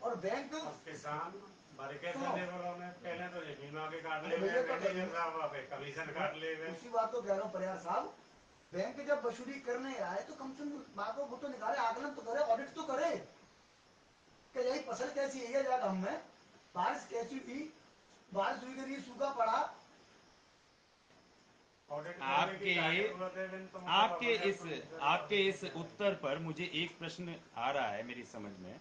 और बैंक अब किसान भर के सुनो। देने वालों ने पहले तो ये बीमा के काट अरे ले भैया, गए, तो मैनेजर साहब वहाँ पे कमीशन काट ले गए। उसी बात को कह रहा हूँ प्रयास साहब, बैंक जब वसूली करने आए तो कम से कम बात को वो तो निकाले, आकलन तो करे, ऑडिट तो करे कि यही फसल कैसी है जगह हमें, बारिश कैसी हुई, बारिश हुई करी, सूखा पड़ा। ऑडिट करने की क्या जरूरत है? तो मतलब आपके इस उत्तर पर मुझे एक प्रश्न आ रहा है मेरी समझ में,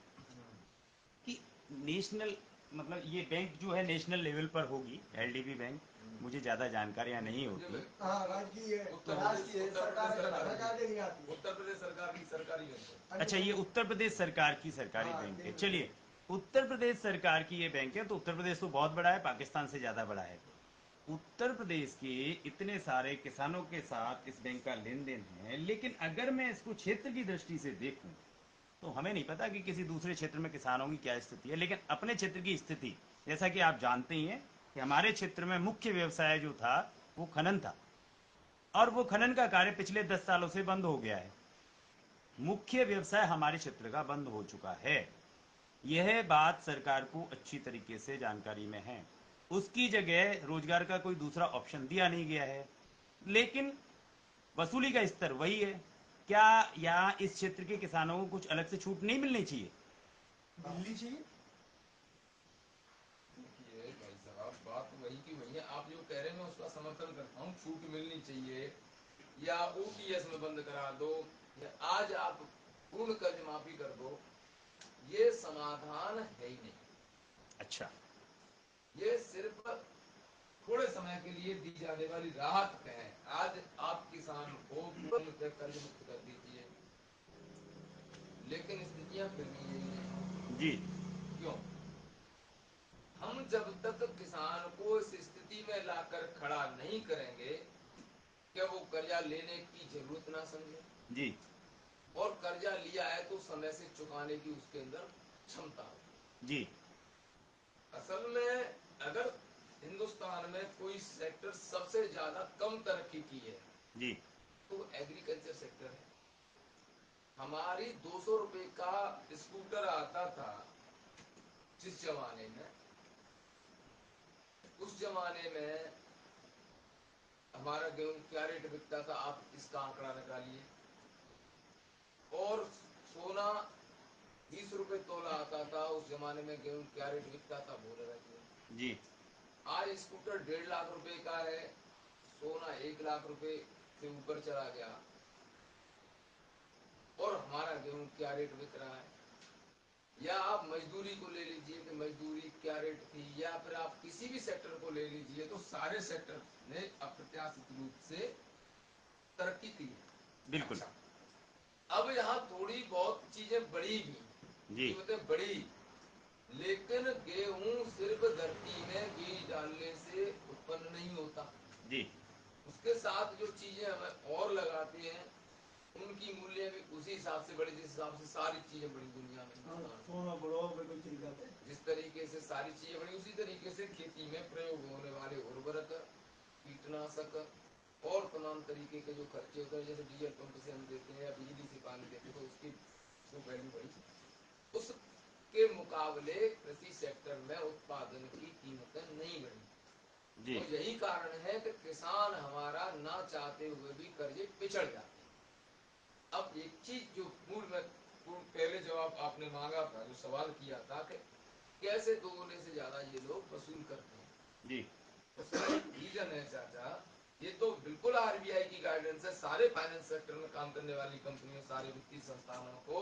कि नेशनल, मतलब ये बैंक जो है नेशनल लेवल पर होगी, एलडीबी बैंक, मुझे ज्यादा जानकारियां नहीं होती। हाँ, राज्य की है, उत्तर राज्य की है, प्रदेश सरकार के सरकार नहीं आती है। उत्तर प्रदेश सरकार की सरकारी बैंक है। अच्छा, ये उत्तर प्रदेश सरकार की सरकारी हाँ, बैंक है। ठीक है। चलिए, उत्तर प्रदेश सरकार की ये बैंक है, तो उत्तर प्रदेश तो बहुत बड़ा है, पाकिस्तान से ज्यादा बड़ा है। उत्तर प्रदेश के इतने सारे किसानों के साथ इस बैंक का लेन देन है, लेकिन अगर मैं इसको क्षेत्र की दृष्टि से देखूं, तो हमें नहीं पता कि किसी दूसरे क्षेत्र में किसानों की क्या स्थिति है, लेकिन अपने क्षेत्र की स्थिति, जैसा कि आप जानते ही हैं कि हमारे क्षेत्र में मुख्य व्यवसाय जो था वो खनन था, और वो खनन का कार्य पिछले 10 सालों से बंद हो गया है। मुख्य व्यवसाय हमारे क्षेत्र का बंद हो चुका है, यह बात सरकार को अच्छी तरीके से जानकारी में है। उसकी जगह रोजगार का कोई दूसरा ऑप्शन दिया नहीं गया है, लेकिन वसूली का स्तर वही है। क्या यहाँ इस क्षेत्र के किसानों को कुछ अलग से छूट नहीं मिलनी चाहिए? मिलनी चाहिए। देखिए भाई साहब, बात वही की वही है। आप जो कह रहे हैं मैं उसका समर्थन करता हूँ, छूट मिलनी चाहिए, या ओटीएस में बंद करा दो, या आज आप पूर्ण कर्ज माफी कर दो, ये समाधान है ही नहीं। अच्छा। ये सिर्फ थोड़े समय के लिए दी जाने वाली राहत है। आज आप किसान को कर्ज मुक्त कर दीजिए, लेकिन स्थितियां फिर भी यही है। जी। क्यों? हम जब तक किसान को इस स्थिति में लाकर खड़ा नहीं करेंगे कि वो कर्जा लेने की जरूरत ना समझे, जी। और कर्जा लिया है तो समय से चुकाने की उसके अंदर क्षमता हो। जी। असल में अगर हिंदुस्तान में कोई सेक्टर सबसे ज्यादा कम तरक्की की है जी। तो एग्रीकल्चर सेक्टर है। हमारी 200 रुपए का स्कूटर आता था जिस जमाने में, उस जमाने में हमारा गेहूं क्या रेट बिकता था, आप इसका आंकड़ा निकालिए। और सोना 20 रुपए तोला आता था, उस जमाने में गेहूं क्या रेट बिकता था, बोले रहते। जी। आज स्कूटर 1.5 लाख रुपए का है, सोना 1 लाख रुपए से ऊपर चला गया और हमारा गेहूं क्या रेट बिक रहा है, या आप मजदूरी को ले लीजिए कि मजदूरी क्या रेट थी, या फिर आप किसी भी सेक्टर को ले लीजिए तो सारे सेक्टर ने अप्रत्याशित रूप से तरक्की की है। बिल्कुल। अच्छा, अब यहाँ थोड़ी बहुत चीजें बढ़ी भी, जी कीमतें बढ़ी, लेकिन गेहूं सिर्फ धरती में बीज डालने से उत्पन्न नहीं होता। जी उसके साथ जो चीजें हमें और लगाते हैं उनकी मूल्य भी उसी हिसाब से बढ़ी, जिस हिसाब से सारी चीजें बड़ी दुनिया में। सोना बड़ो बिल्कुल ठीक है। जिस तरीके से सारी चीजें बड़ी, उसी तरीके से खेती में प्रयोग होने वाले उर्वरक, कीटनाशक और तमाम तरीके के जो खर्चे होते हैं, जैसे डीजल पंप से हम देते हैं या बिजली से पानी देते हैं, तो उसकी वो वैल्यू बढ़ी। उसके मुकाबले कृषि सेक्टर में उत्पादन की कीमतें नहीं बढ़ी। जी तो यही कारण है कि किसान हमारा ना चाहते हुए भी कर्जे पिछड़ जाते हैं। अब एक चीज जो पहले जवाब आपने मांगा था, जो सवाल किया था कि कैसे दोगुने से ज्यादा ये लोग वसूल करते हैं, जी उसका रीजन है चाचा, ये तो बिल्कुल आरबीआई की गाइडेंस है सारे फाइनेंस सेक्टर में काम करने वाली कंपनियों, सारे वित्तीय संस्थानों को,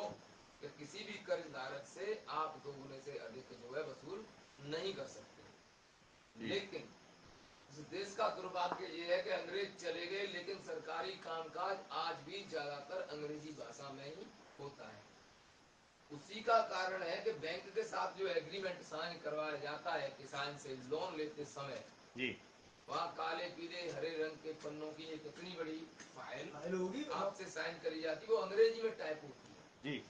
कि किसी भी कर्जदारक से आप दोगुने से अधिक जो है वसूल नहीं कर सकते। लेकिन इस देश का दुर्भाग्य ये है कि अंग्रेज चले गए, लेकिन सरकारी कामकाज आज भी ज्यादातर अंग्रेजी भाषा में ही होता है। उसी का कारण है कि बैंक के साथ जो एग्रीमेंट साइन करवाया जाता है किसान से लोन लेते समय, जी वहाँ काले पीले हरे रंग के पन्नों की एक इतनी बड़ी फाइल होगी आपसे साइन करी जाती है, वो अंग्रेजी में टाइप होती है। जी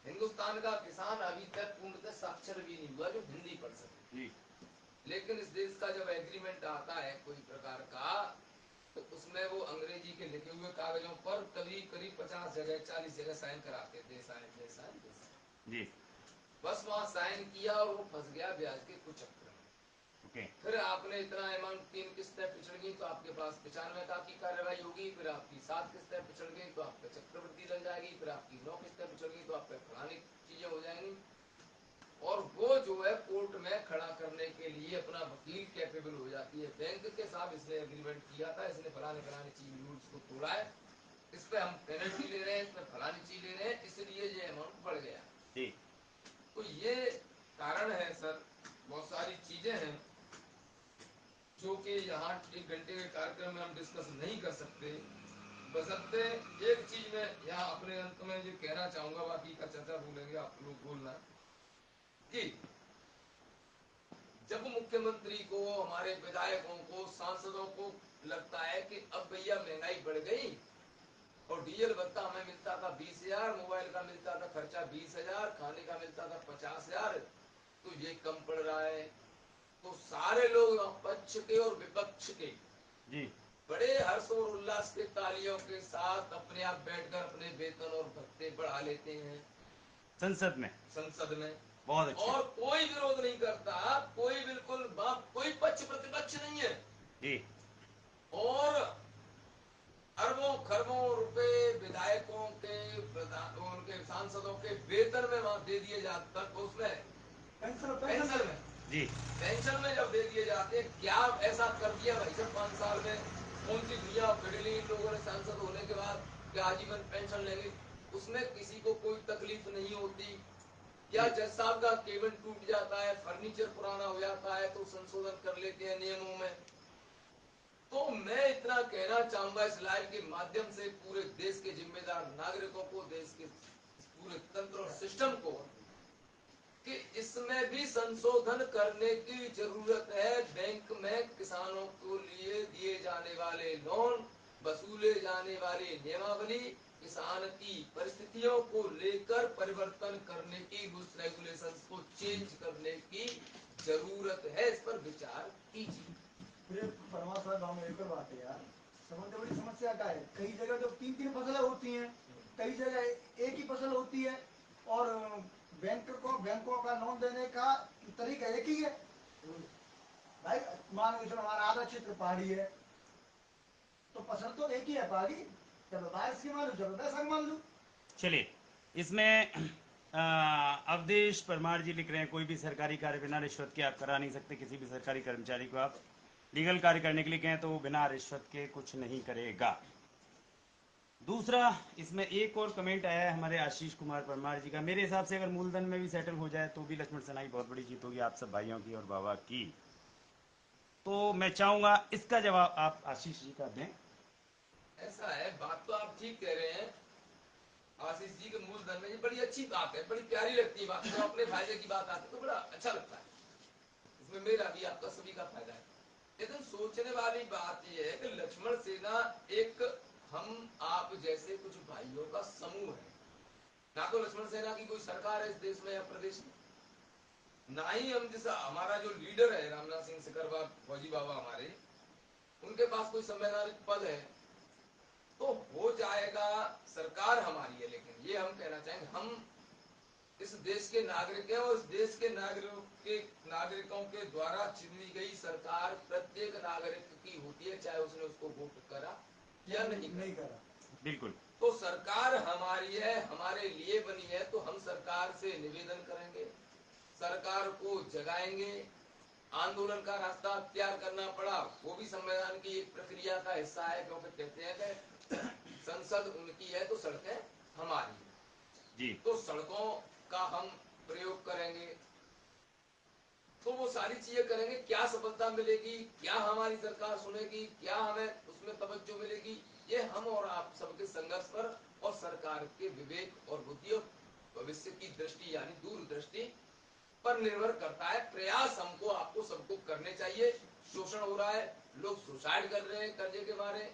हिंदुस्तान का किसान अभी तक पूर्णतः साक्षर भी नहीं हुआ जो हिंदी पढ़ सके। जी लेकिन इस देश का जब एग्रीमेंट आता है कोई प्रकार का, तो उसमें वो अंग्रेजी के लिखे हुए कागजों पर करीब 50 जगह 40 जगह साइन कराते थे, साइन जी बस वहाँ साइन किया और वो फंस गया ब्याज के कुछ चक्कर में। ओके फिर आपने इतना अमाउंट 3 किस्तें पिछड़ गई तो आपके पास 95 का की कार्रवाई होगी, फिर आपकी 7 किस्तें पिछड़ गई तो आप पे चक्रवृद्धि लग जाएगी, फिर आपकी 9 किस्तें पिछड़ गई तो आप पे फलानी चीजें हो जाएंगी। और वो जो है कोर्ट में खड़ा करने के लिए अपना वकील कैपेबल हो जाती है, बैंक के साथ इसने एग्रीमेंट किया था, इसने फलाने चीज रूल्स को तोड़ा है, इस पे हम पेनल्टी ले रहे हैं, इस पे फलानी चीज ले रहे हैं, इसलिए ये अमाउंट बढ़ गया। जी तो ये कारण है सर, बहुत सारी चीजें हैं जो कि यहाँ 1 घंटे के कार्यक्रम में हम डिस्कस नहीं कर सकते। बशर्ते एक चीज में यहाँ अपने अंत में ये कहना चाहूंगा, बाकी का चर्चा भूलेंगे आप लोग बोलना, कि जब मुख्यमंत्री को, हमारे विधायकों को, सांसदों को लगता है कि अब भैया महंगाई बढ़ गई और डीजल भत्ता हमें मिलता था 20,000, मोबाइल का मिलता था खर्चा 20,000, खाने का मिलता था 50,000, तो ये कम पड़ रहा है, तो सारे लोग पक्ष के और विपक्ष के जी बड़े हर्ष और उल्लास के तालियों के साथ अपने आप बैठकर अपने वेतन और भत्ते बढ़ा लेते हैं संसद में बहुत अच्छे। और कोई विरोध नहीं करता, कोई बिल्कुल कोई पक्ष प्रतिपक्ष नहीं है। जी और अरबों खरबों रुपए विधायकों के, उनके सांसदों के वेतन में वहां दे दिए जाते तक, उसमें पेंशन में, जी पेंशन में जब दे दिए जाते, क्या ऐसा कर दिया भाई साहब 5 साल में, कौन सी दुनिया फिर ली इन लोगों ने सांसद होने के बाद, क्या आजीवन पेंशन लेंगे, उसमें किसी को कोई तकलीफ नहीं होती। या जज साहब का केबल टूट जाता है, फर्नीचर पुराना हो जाता है तो संशोधन कर लेते हैं नियमों में। तो मैं इतना कहना चाहूंगा इस लाइव के माध्यम से पूरे देश के जिम्मेदार नागरिकों को, देश के पूरे तंत्र और सिस्टम को, कि इसमें भी संशोधन करने की जरूरत है। बैंक में किसानों को लिए दिए जाने वाले लोन, वसूले जाने वाली नियमावली, किसान की परिस्थितियों को लेकर परिवर्तन करने की, रूल्स रेगुलेशंस को चेंज करने की जरूरत है, इस पर विचार कीजिए। परमात्मा गाँव में एक बात है यार, सबसे बड़ी समस्या क्या है, कई जगह तो 3 फसलें होती हैं, कई जगह एक ही फसल होती है, और बैंकों का लोन देने का तरीका एक ही है। भाई मान लो हमारा आधा क्षेत्र पहाड़ी है, तो फसल तो एक ही है पहाड़ी, जब बारिश की मान लो, जब बैसाख मान लो। चलिए, इसमें अवधेश परमार जी लिख रहे हैं, कोई भी सरकारी कार्य बिना रिश्वत के आप करा नहीं सकते किसी भी सरकारी कर्मचारी को आप लीगल कार्य करने के लिए कहें तो वो बिना रिश्वत के कुछ नहीं करेगा। दूसरा, इसमें एक और कमेंट आया है हमारे आशीष कुमार परमार जी का। मेरे हिसाब से अगर मूलधन में भी सेटल हो जाए तो भी लक्ष्मण सेना की बहुत बड़ी जीत होगी, आप सब भाइयों की और बाबा की। तो मैं चाहूंगा इसका जवाब आप आशीष जी का दें। ऐसा है, बात तो आप ठीक कह रहे हैं आशीष जी के मूलधन में, ये बड़ी अच्छी बात है, बड़ी प्यारी लगती है बात। जब अपने फायदे की बात आती है तो बड़ा अच्छा लगता है, इसमें मेरा भी आपका सभी का फायदा है। लेकिन सोचने वाली बात यह है कि लक्ष्मण सेना एक हम आप जैसे कुछ भाइयों का समूह है। ना तो लक्ष्मण सेना की कोई सरकार है इस देश में या प्रदेश में, ना ही हम जैसा हमारा जो लीडर है रामनाथ सिंह सिकरवा फौजी बाबा हमारे, उनके पास कोई संवैधानिक पद है। तो हो जाएगा, सरकार हमारी है, लेकिन ये हम कहना चाहेंगे हम इस देश के नागरिक हैं और इस देश के नागरिकों के द्वारा चुनी गई सरकार प्रत्येक नागरिक की होती है, चाहे उसने उसको वोट करा या नहीं करा। बिल्कुल। तो सरकार हमारी है, हमारे लिए बनी है, तो हम सरकार से निवेदन करेंगे, सरकार को जगाएंगे। आंदोलन का रास्ता अख्तियार करना पड़ा, वो भी संविधान की एक प्रक्रिया का हिस्सा है, क्योंकि कहते हैं कि संसद उनकी है तो सड़कें हमारी है जी। तो सड़कों का हम प्रयोग करेंगे। तो वो सारी चीजें करेंगे। क्या सफलता मिलेगी, क्या हमारी सरकार सुनेगी, क्या हमें उसमें तवज्जो मिलेगी, ये हम और आप सबके संघर्ष पर और सरकार के विवेक और बुद्धि और भविष्य की दृष्टि यानी दूरदृष्टि पर निर्भर करता है। प्रयास हमको आपको सबको करने चाहिए। शोषण हो रहा है, लोग सुसाइड कर रहे हैं कर्जे के मारे,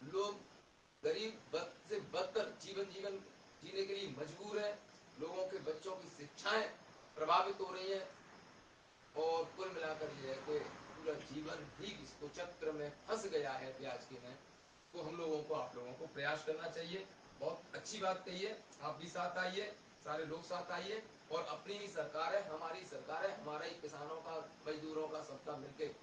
लोग गरीब बद से बदतर जीवन जीने के लिए मजबूर है, लोगों के बच्चों की शिक्षाएं प्रभावित हो रही हैं, और कुल मिलाकर यह है कि पूरा जीवन भी इस कुचक्र में फंस गया है ब्याज के में। तो हम लोगों को, आप लोगों को प्रयास करना चाहिए। बहुत अच्छी बात कही है, आप भी साथ आइए, सारे लोग साथ आइए, और अपनी ही सरकार है, हमारी सरकार है, हमारा ही किसानों का, मजदूरों का सबका मिलकर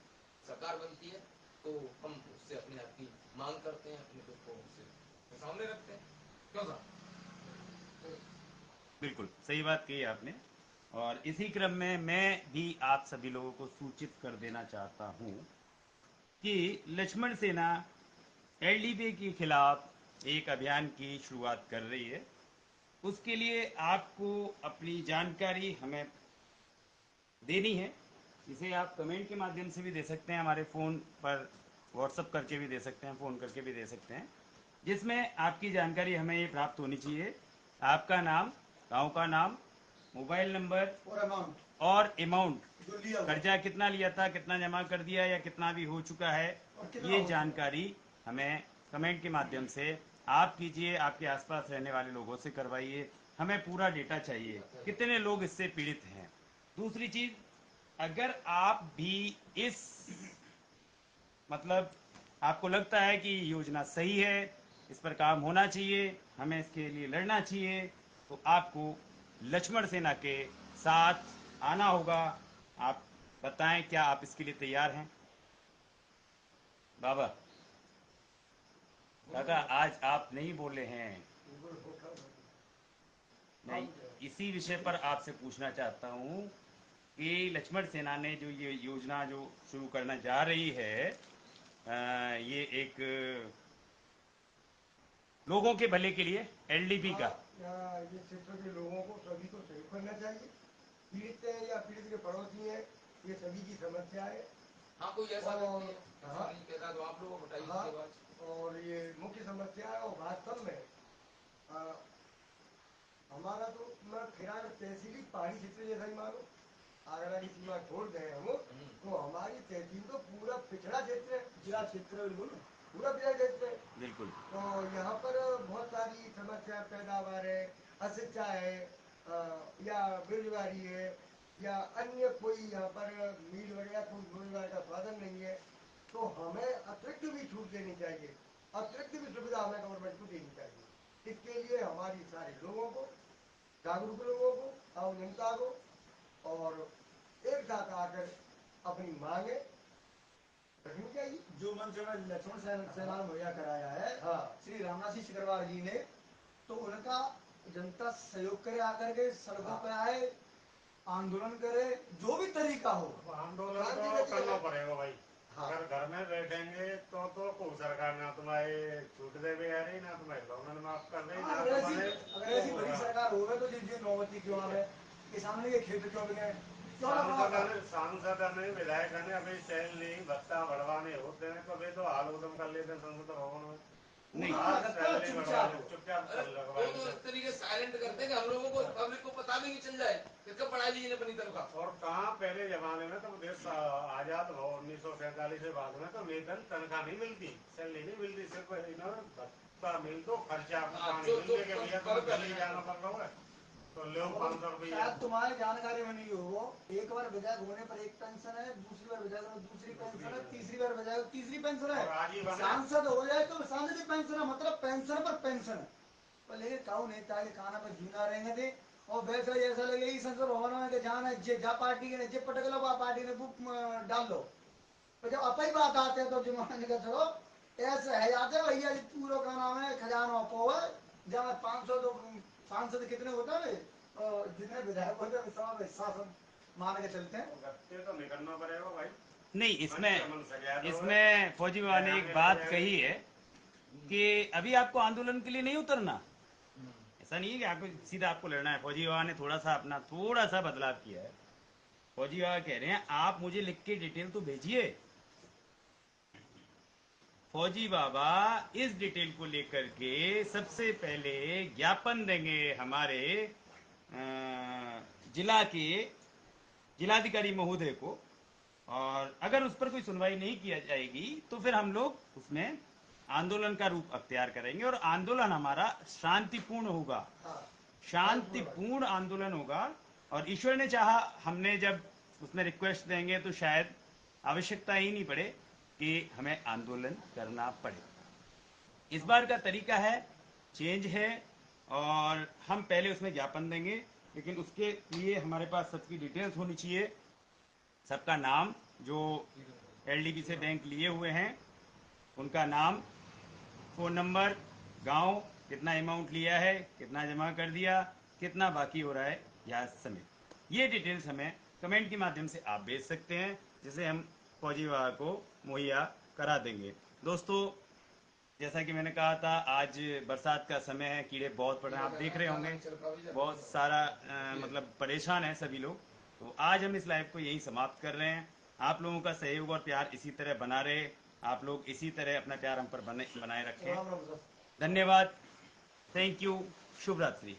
सरकार बनती है। तो हम उससे अपनी आपकी मांग करते हैं, अपने दुख को उससे सामने रखते हैं। क्यों साहब? बिल्कुल सही बात कही आपने। और इसी क्रम में मैं भी आप सभी लोगों को सूचित कर देना चाहता हूं कि लक्ष्मण सेना एलडीपी के खिलाफ एक अभियान की शुरुआत कर रही है। उसके लिए आपको अपनी जानकारी हमें देनी है। इसे आप कमेंट के माध्यम से भी दे सकते हैं, हमारे फ़ोन पर व्हाट्सअप करके भी दे सकते हैं, फ़ोन करके भी दे सकते हैं, जिसमें आपकी जानकारी हमें ये प्राप्त होनी चाहिए। आपका नाम, गांव का नाम, मोबाइल नंबर और अमाउंट, जो लिया हुआ। कर्जा कितना लिया था, कितना जमा कर दिया या कितना भी हो चुका है, ये जानकारी हमें कमेंट के माध्यम से आप कीजिए। आपके आसपास रहने वाले लोगों से करवाइए, हमें पूरा डेटा चाहिए कितने लोग इससे पीड़ित हैं। दूसरी चीज, अगर आप भी इस मतलब आपको लगता है कि योजना सही है, इस पर काम होना चाहिए, हमें इसके लिए लड़ना चाहिए, तो आपको लक्ष्मण सेना के साथ आना होगा। आप बताएं क्या आप इसके लिए तैयार हैं? बाबा काका, आज आप नहीं बोले हैं। मैं इसी विषय पर आपसे पूछना चाहता हूँ कि लक्ष्मण सेना ने जो ये योजना जो शुरू करना जा रही है, ये एक लोगों के भले के लिए एलडीपी का, ये क्षेत्र के लोगों को सभी को सहयोग करना चाहिए। पीड़ित है या पीड़ित के पड़ोसी है, ये सभी की समस्या है। हाँ, कोई ऐसा और- व्यक्ति है, ऐसा नहीं कहता तो आप लोगों को बताइए हाँ, उसके बाद। और ये मुख्य समस्या है। और वास्तव में हमारा तो मैं फिलहाल तहसीली पहाड़ी क्षेत्र जैसा ही मानो, आगरा की सीमा छोड़ गए हम, तो हमारी तहसील तो पूरा पिछड़ा क्षेत्र है, जिला क्षेत्र बिल्कुल पूरा पिछड़ा क्षेत्र है। बिल्कुल तो यहाँ पर बहुत सारी समस्या, पैदावार है, अशिक्षा है, या बेरोजगारी है, या अन्य कोई यहाँ पर मील वगैरह कोई रोजगार का साधन नहीं है। तो हमें अतिरिक्त भी छूट देनी चाहिए, अतिरिक्त भी सुविधा हमें गवर्नमेंट को देनी चाहिए। इसके लिए हमारी सारे लोगों को, जागरूक लोगों को, आम जनता को, और एक साथ आकर अपनी मांगे रखनी चाहिए। जो मंच उन्होंने लक्ष्मण सेना ने मुहैया कराया है, हाँ। श्री रामनाथ सिंह सिकरवार जी ने, तो उनका जनता सहयोग करे, आकर के सड़कों पे आए, आंदोलन करे, जो भी तरीका हो। आंदोलन तो करना पड़ेगा भाई। हाँ। अगर घर में बैठेंगे तो को सरकार ना तुम्हारे छूट दे भी आ रही, ना तुम्हारे लोन माफ कर रही, ना अगर तुम्हारे ऐसी बड़ी सरकार होवे तो जिस दिन नौबती क्यों आवे, किसानों के खेत क्यों बिके, क्यों ना बनाओ? सांसद ने विधायक ने अभी सैलरी भत्ता बढ़वाने होते हैं तो वे तो हाल उदम कर लेते हैं संसद भवन में। नहीं। आज सैलरी बढ़वा चुपचाप। लो, चुपचाप अरे लगवा वो तो इस तरीके साइलेंट करते हैं कि हम लोगों को, पब्लिक को पता भी नहीं चल जाए कि कब बढ़ा दी अपनी तनख्वाह। और कहाँ पहले जमाने में तो देश आजाद हो 1947 के बाद में तो वेतन तनख्वाह नहीं मिलती, सैलरी नहीं मिलती, सिर्फ भत्ता मिल दो, खर्चा पानी मिल के भैया तुम्हें दिल्ली जाना पड़ रहा है तो लो 500 रुपया। शायद तुम्हारी जानकारी में नहीं हो, एक बार विधायक होने पर एक पेंशन है, दूसरी बार विधायक होने पर दूसरी पेंशन है, तीसरी बार विधायक तीसरी पेंशन और आज ही है, बने। सांसद हो जाए तो सांसद की पेंशन है, मतलब पेंशन पर पेंशन है। पर लेकिन काऊ नेता के खाना पर जीना रहेंगे थे और वैसा जैसा लगे यही संसद भवन में के जाना जे जा पार्टी के जे पटक लो पार्टी ने बुक डाल दो। तो जब अपनी बात आते हैं तो जुम्मन का चलो ऐसे है जाते भैया जी पूरा का नाम है खजाना अपो है, जब 500 तो सांसद कितने होता है और जितने विधायक होते हैं सब शासन मान के चलते हैं। गत्ते तो निकलना पड़ेगा भाई। नहीं, मन से गया तो इसमें फौजी बाबा ने एक बात कही है कि अभी आपको आंदोलन के लिए नहीं उतरना, ऐसा नहीं है कि आपको सीधा आपको लड़ना है। फौजी बाबा ने थोड़ा सा बदलाव किया है। फौजी बाबा कह रहे हैं आप मुझे लिख के डिटेल तो भेजिए। फौजी बाबा इस डिटेल को लेकर के सबसे पहले ज्ञापन देंगे हमारे जिला के जिलाधिकारी महोदय को, और अगर उस पर कोई सुनवाई नहीं किया जाएगी तो फिर हम लोग उसमें आंदोलन का रूप अख्तियार करेंगे और आंदोलन हमारा शांतिपूर्ण होगा, शांतिपूर्ण आंदोलन होगा। और ईश्वर ने चाहा हमने जब उसमें रिक्वेस्ट देंगे तो शायद आवश्यकता ही नहीं पड़े कि हमें आंदोलन करना पड़े। इस बार का तरीका है, चेंज है, और हम पहले उसमें ज्ञापन देंगे, लेकिन उसके लिए हमारे पास सबकी डिटेल्स होनी चाहिए, सबका नाम, जो एलडीबी से बैंक लिए हुए हैं उनका नाम, फोन नंबर, गांव, कितना अमाउंट लिया है, कितना जमा कर दिया, कितना बाकी हो रहा है, या समेत ये डिटेल्स हमें कमेंट के माध्यम से आप भेज सकते हैं, जिसे हम फौजी विभाग को मुहैया करा देंगे। दोस्तों, जैसा कि मैंने कहा था, आज बरसात का समय है, कीड़े बहुत पड़ रहे हैं, आप देख रहे होंगे बहुत सारा मतलब परेशान है सभी लोग। तो आज हम इस लाइव को यही समाप्त कर रहे हैं। आप लोगों का सहयोग और प्यार इसी तरह बना रहे, आप लोग इसी तरह अपना प्यार हम पर बनाए रखें। धन्यवाद, थैंक यू, शुभ रात्रि।